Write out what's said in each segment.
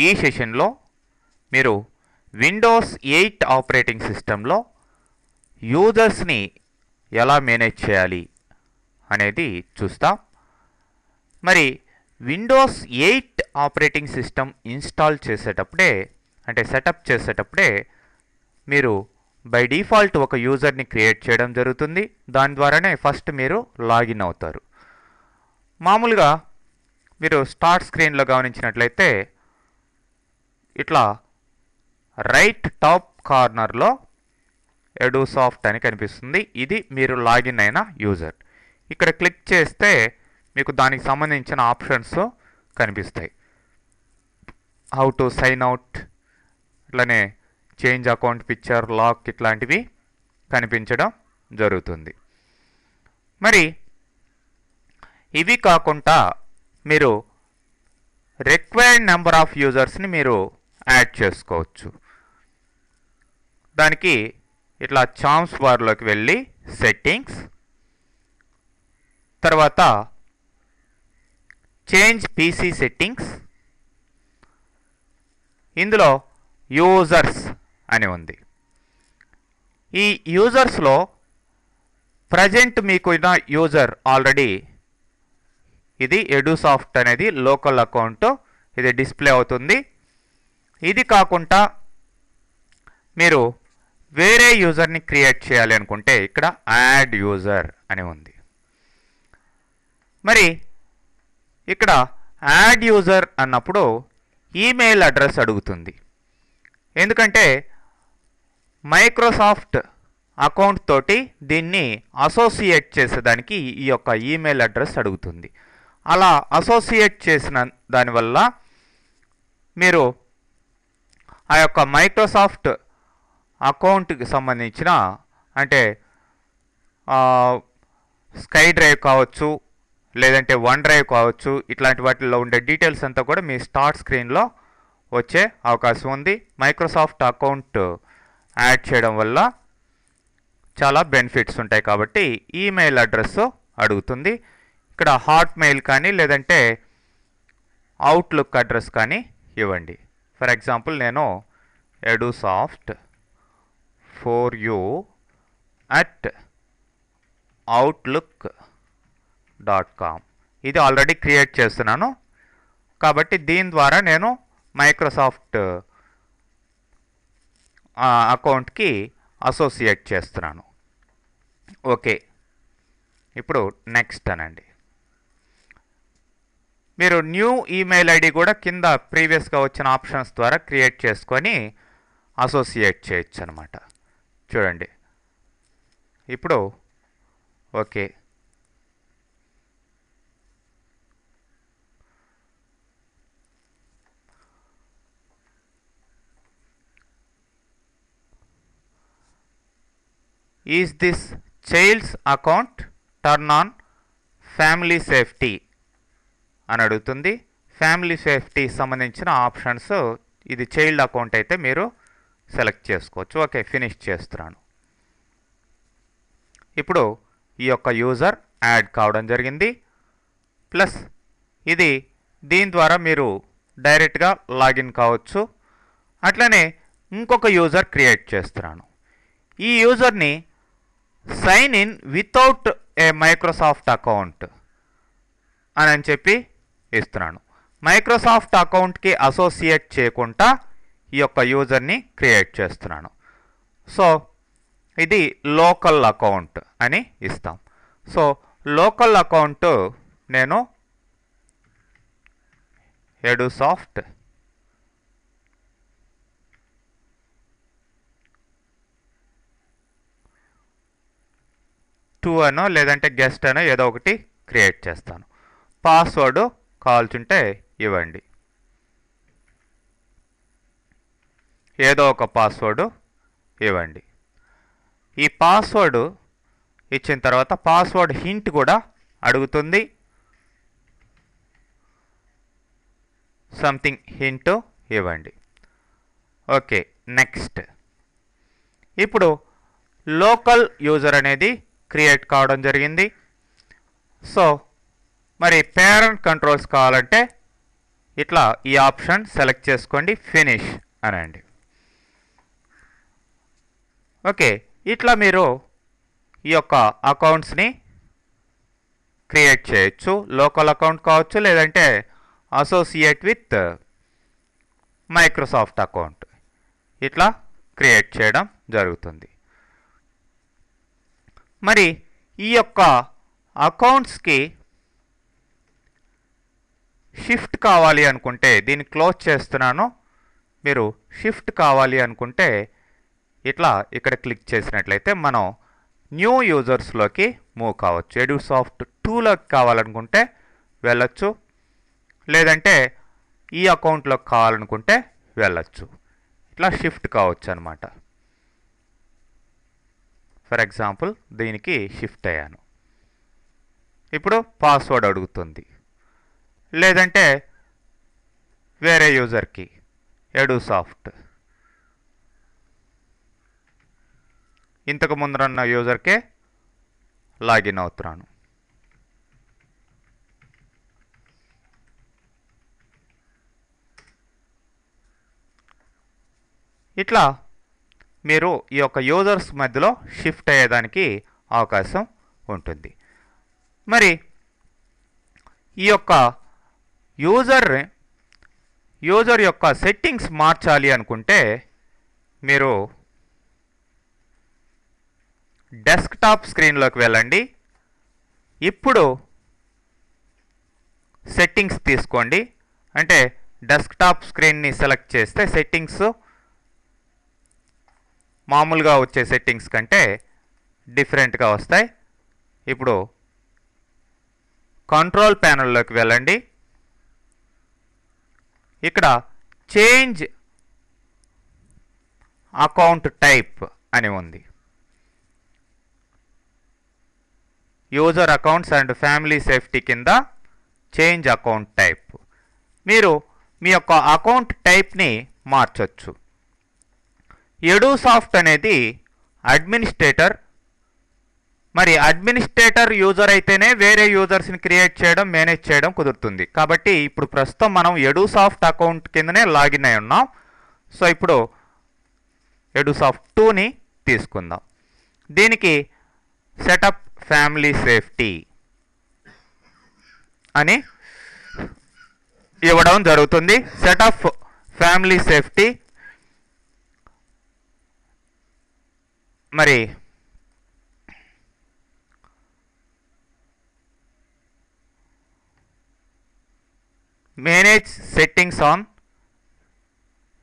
ఈ సెషన్లో మీరు విండోస్ 8 ఆపరేటింగ్ సిస్టంలో యూజర్స్ని ఎలా మేనేజ్ చేయాలి అనేది చూస్తాం. మరి విండోస్ 8 ఆపరేటింగ్ సిస్టమ్ ఇన్స్టాల్ చేసేటప్పుడే అంటే సెటప్ చేసేటప్పుడే మీరు బై డిఫాల్ట్ ఒక యూజర్ని క్రియేట్ చేయడం జరుగుతుంది. దాని ద్వారానే ఫస్ట్ మీరు లాగిన్ అవుతారు. మామూలుగా మీరు స్టార్ట్ స్క్రీన్లో గమనించినట్లయితే ఇట్లా రైట్ టాప్ కార్నర్లో ఎడూసాఫ్ట్ అని కనిపిస్తుంది. ఇది మీరు లాగిన్ అయిన యూజర్. ఇక్కడ క్లిక్ చేస్తే మీకు దానికి సంబంధించిన ఆప్షన్స్ కనిపిస్తాయి. హౌ టు సైన్ అవుట్, ఇట్లానే చేంజ్ అకౌంట్ పిక్చర్, లాక్ ఇట్లాంటివి కనిపించడం జరుగుతుంది. మరి ఇవి కాకుండా మీరు రిక్వైర్డ్ నెంబర్ ఆఫ్ యూజర్స్ని మీరు యాడ్ చేసుకోవచ్చు. దానికి ఇట్లా చామ్స్ బార్లోకి వెళ్ళి సెట్టింగ్స్, తర్వాత చేంజ్ పీసీ సెట్టింగ్స్, ఇందులో యూజర్స్ అని ఉంది. ఈ యూజర్స్లో ప్రజెంట్ మీకు ఉన్న యూజర్ ఆల్రెడీ ఇది ఎడూసాఫ్ట్ అనేది లోకల్ అకౌంట్, ఇది డిస్ప్లే అవుతుంది. ఇది కాకుండా మీరు వేరే యూజర్ని క్రియేట్ చేయాలి అనుకుంటే ఇక్కడ యాడ్ యూజర్ అని ఉంది. మరి ఇక్కడ యాడ్ యూజర్ అన్నప్పుడు ఈమెయిల్ అడ్రస్ అడుగుతుంది. ఎందుకంటే మైక్రోసాఫ్ట్ అకౌంట్ తోటి దీన్ని అసోసియేట్ చేసేదానికి ఈ యొక్క ఈమెయిల్ అడ్రస్ అడుగుతుంది. అలా అసోసియేట్ చేసిన దానివల్ల మీరు ఆ యొక్క మైక్రోసాఫ్ట్ అకౌంట్కి సంబంధించిన అంటే స్కై డ్రైవ్ కావచ్చు, లేదంటే వన్ డ్రైవ్ కావచ్చు, ఇట్లాంటి వాటిల్లో ఉండే డీటెయిల్స్ అంతా కూడా మీ స్టార్ట్ స్క్రీన్లో వచ్చే అవకాశం ఉంది. మైక్రోసాఫ్ట్ అకౌంట్ యాడ్ చేయడం వల్ల చాలా బెనిఫిట్స్ ఉంటాయి కాబట్టి ఈమెయిల్ అడ్రస్ అడుగుతుంది. ఇక్కడ హాట్మెయిల్ కానీ లేదంటే అవుట్లుక్ అడ్రస్ కానీ ఇవ్వండి. ఫర్ ఎగ్జాంపుల్ నేను edusoft4u@outlook.com ఇది ఆల్రెడీ క్రియేట్ చేస్తున్నాను కాబట్టి దీని ద్వారా నేను మైక్రోసాఫ్ట్ అకౌంట్కి అసోసియేట్ చేస్తున్నాను. ఓకే, ఇప్పుడు నెక్స్ట్ అనండి. మీరు న్యూ ఈమెయిల్ ఐడి కూడా కింద ప్రీవియస్గా వచ్చిన ఆప్షన్స్ ద్వారా క్రియేట్ చేసుకొని అసోసియేట్ చేయొచ్చు అనమాట. చూడండి ఇప్పుడు okay. Is this child's account, turn on family safety అని అడుగుతుంది. ఫ్యామిలీ సేఫ్టీ సంబంధించిన ఆప్షన్స్ ఇది చైల్డ్ అకౌంట్ అయితే మీరు సెలెక్ట్ చేసుకోవచ్చు. ఓకే, ఫినిష్ చేస్తున్నాను. ఇప్పుడు ఈ యొక్క యూజర్ యాడ్ కావడం జరిగింది. ప్లస్ ఇది దీని ద్వారా మీరు డైరెక్ట్గా లాగిన్ కావచ్చు. అట్లనే ఇంకొక యూజర్ క్రియేట్ చేస్తున్నాను. ఈ యూజర్ని sign in without a Microsoft account అని చెప్పి ఇస్తున్నాను. మైక్రోసాఫ్ట్ అకౌంట్కి అసోసియేట్ చేయకుండా ఈ యొక్క యూజర్ని క్రియేట్ చేస్తున్నాను. సో ఇది లోకల్ అకౌంట్ అని ఇస్తాం. సో లోకల్ అకౌంట్ నేను ఎడూసాఫ్ట్ టూ అనో లేదంటే గెస్ట్ అనో ఏదో ఒకటి క్రియేట్ చేస్తాను. పాస్వర్డ్ కావాల్సింటే ఇవ్వండి, ఏదో ఒక పాస్వర్డ్ ఇవ్వండి. ఈ పాస్వర్డ్ ఇచ్చిన తర్వాత పాస్వర్డ్ హింట్ కూడా అడుగుతుంది. సంథింగ్ హింట్ ఇవ్వండి. Okay, next. ఇప్పుడు లోకల్ యూజర్ అనేది క్రియేట్ కావడం జరిగింది. సో మరి పేరెంట్ కంట్రోల్స్ కావాలంటే ఇట్లా ఈ ఆప్షన్ సెలెక్ట్ చేసుకోండి, ఫినిష్ అనండి. ఓకే, ఇట్లా మీరు ఈ యొక్క అకౌంట్స్ని క్రియేట్ చేయొచ్చు. లోకల్ అకౌంట్ కావచ్చు, లేదంటే అసోసియేట్ విత్ మైక్రోసాఫ్ట్ అకౌంట్, ఇట్లా క్రియేట్ చేయడం జరుగుతుంది. మరి ఈ యొక్క అకౌంట్స్కి షిఫ్ట్ కావాలి అనుకుంటే, దీన్ని క్లోజ్ చేస్తున్నాను, మీరు షిఫ్ట్ కావాలి అనుకుంటే ఇట్లా ఇక్కడ క్లిక్ చేసినట్లయితే మనం న్యూ యూజర్స్లోకి మూవ్ కావచ్చు. ఎడ్యూసాఫ్ట్ 2లోకి కావాలనుకుంటే వెళ్ళొచ్చు, లేదంటే ఈ అకౌంట్లోకి కావాలనుకుంటే వెళ్ళొచ్చు. ఇట్లా షిఫ్ట్ కావచ్చు అనమాట. ఫర్ ఎగ్జాంపుల్ దీనికి షిఫ్ట్ అయ్యాను. ఇప్పుడు పాస్వర్డ్ అడుగుతుంది, లేదంటే వేరే యూజర్కి ఎడ్యూసాఫ్ట్, ఇంతకు ముందరన్న యూజర్కే లాగిన్ అవుతున్నాను. ఇట్లా మీరు ఈ యొక్క యూజర్స్ మధ్యలో షిఫ్ట్ అయ్యేదానికి అవకాశం ఉంటుంది. మరి ఈ యొక్క యూజర్ యొక్క సెట్టింగ్స్ మార్చాలి అనుకుంటే మీరు డెస్క్టాప్ స్క్రీన్లోకి వెళ్ళండి. ఇప్పుడు సెట్టింగ్స్ తీసుకోండి. అంటే డెస్క్టాప్ స్క్రీన్ని సెలెక్ట్ చేస్తే సెట్టింగ్స్ మామూలుగా వచ్చే సెట్టింగ్స్ కంటే డిఫరెంట్గా వస్తాయి. ఇప్పుడు కంట్రోల్ ప్యానెల్లోకి వెళ్ళండి. ఇక్కడ చేంజ్ అకౌంట్ టైప్ అని ఉంది. User accounts and family safety కింద చేంజ్ అకౌంట్ టైప్. మీరు మీ యొక్క అకౌంట్ టైప్ని మార్చొచ్చు. ఎడ్యూసాఫ్ట్ అనేది అడ్మినిస్ట్రేటర్. మరి అడ్మినిస్ట్రేటర్ యూజర్ అయితేనే వేరే యూజర్స్ని క్రియేట్ చేయడం, మేనేజ్ చేయడం కుదురుతుంది. కాబట్టి ఇప్పుడు ప్రస్తుతం మనం ఎడ్యూసాఫ్ట్ అకౌంట్ కిందనే లాగిన్ అయి ఉన్నాం. సో ఇప్పుడు ఎడ్యూసాఫ్ట్ 2ని తీసుకుందాం. దీనికి సెటప్ ఫ్యామిలీ సేఫ్టీ అని ఇవ్వడం జరుగుతుంది. Setup family safety. మరి manage settings on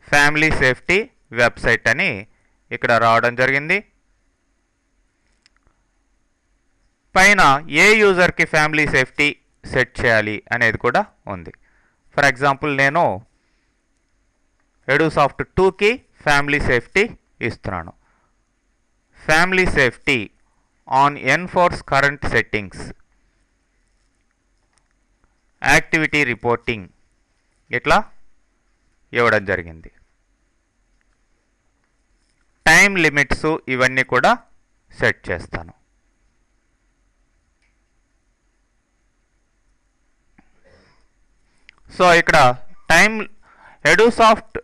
family safety website అని ఇక్కడ రావడం జరిగింది. పైన ఏ యూజర్కి ఫ్యామిలీ సేఫ్టీ సెట్ చేయాలి అనేది కూడా ఉంది. ఫర్ ఎగ్జాంపుల్ నేను ఎడ్యూసాఫ్ట్ 2కి ఫ్యామిలీ సేఫ్టీ ఇస్తున్నాను. Family safety on enforce current settings, activity reporting, ఇట్లా ఇవ్వడం జరిగింది. టైం లిమిట్స్ ఇవన్నీ కూడా సెట్ చేస్తాను. సో ఇక్కడ time Edusoft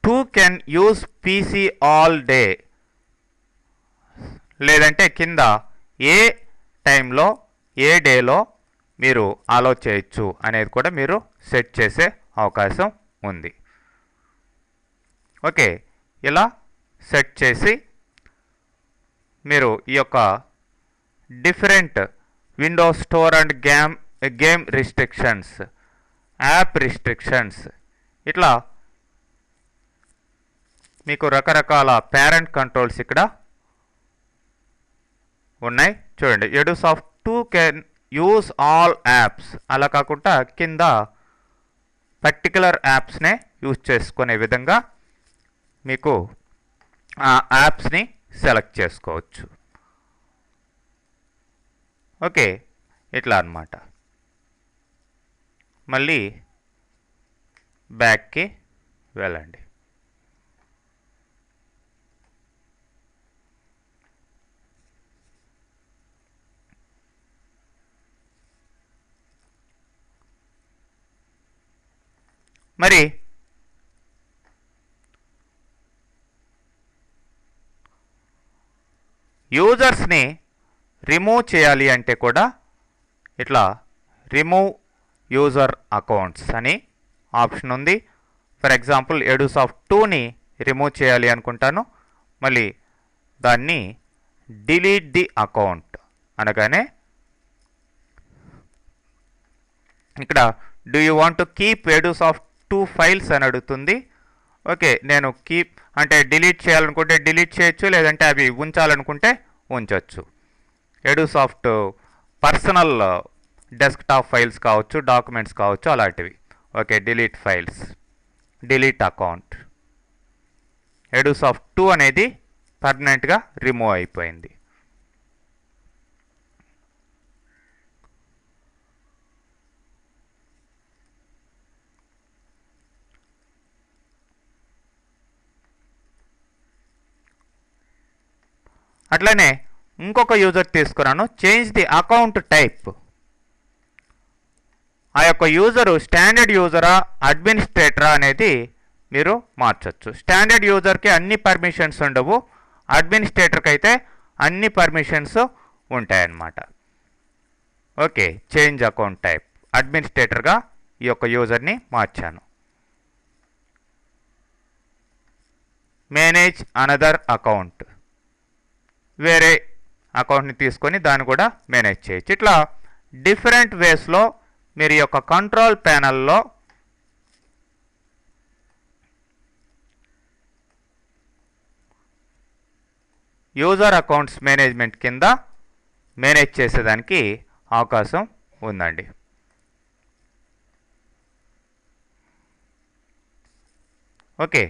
2 can use PC all day, లేదంటే కింద ఏ టైంలో ఏ డేలో మీరు అలో చేయొచ్చు అనేది కూడా మీరు సెట్ చేసే అవకాశం ఉంది. ఓకే, ఇలా సెట్ చేసి మీరు ఈ యొక్క different Windows store and game restrictions, app restrictions, ఇట్లా మీకు రకరకాల పేరెంట్ కంట్రోల్స్ ఇక్కడ ఉన్నాయి. చూడండి, ఎడ్యూసాఫ్ట్ 2 కెన్ యూజ్ ఆల్ యాప్స్, అలా కాకుండా కింద పర్టికులర్ యాప్స్నే యూజ్ చేసుకునే విధంగా మీకు ఆ యాప్స్ని సెలెక్ట్ చేసుకోవచ్చు. ఓకే, ఇట్లా అన్నమాట. మళ్ళీ బ్యాక్కి వెళ్ళండి. మరి యూజర్స్ని రిమూవ్ చేయాలి అంటే కూడా ఇట్లా రిమూవ్ యూజర్ అకౌంట్స్ అని ఆప్షన్ ఉంది. ఫర్ ఎగ్జాంపుల్ ఎడుసాఫ్ట్ 2ని రిమూవ్ చేయాలి అనుకుంటాను. మళ్ళీ దాన్ని డిలీట్ ది అకౌంట్ అనగానే ఇక్కడ do you want to keep Edusoft 2 files అని అడుగుతుంది. ఓకే, నేను కీప్ అంటే డిలీట్ చేయాలనుకుంటే డిలీట్ చేయొచ్చు, లేదంటే అవి ఉంచాలనుకుంటే ఉంచవచ్చు. ఎడుసాఫ్ట్ పర్సనల్ డెస్క్టాప్ ఫైల్స్ కావచ్చు, డాక్యుమెంట్స్ కావచ్చు, అలాంటివి. Okay, delete files, delete account. Edusoft 2 అనేది పర్మనెంట్గా రిమూవ్ అయిపోయింది. అట్లనే ఇంకొక యూజర్ తీసుకున్నాను, చేంజ్ ది అకౌంట్ టైప్. ఆ యొక్క యూజరు స్టాండర్డ్ యూజరా అడ్మినిస్ట్రేటరా అనేది మీరు మార్చచ్చు. స్టాండర్డ్ యూజర్కి అన్ని పర్మిషన్స్ ఉండవు, అడ్మినిస్ట్రేటర్కి అయితే అన్ని పర్మిషన్స్ ఉంటాయన్నమాట. ఓకే, చేంజ్ అకౌంట్ టైప్, అడ్మినిస్ట్రేటర్గా ఈ యొక్క యూజర్ని మార్చాను. మేనేజ్ అనదర్ అకౌంట్, వేరే అకౌంట్ని తీసుకొని దాన్ని కూడా మేనేజ్ చేయొచ్చు. ఇట్లా డిఫరెంట్ వేస్లో మీరు యొక్క కంట్రోల్ ప్యానల్లో యూజర్ అకౌంట్స్ మేనేజ్మెంట్ కింద మేనేజ్ చేసేదానికి అవకాశం ఉందండి. ఓకే.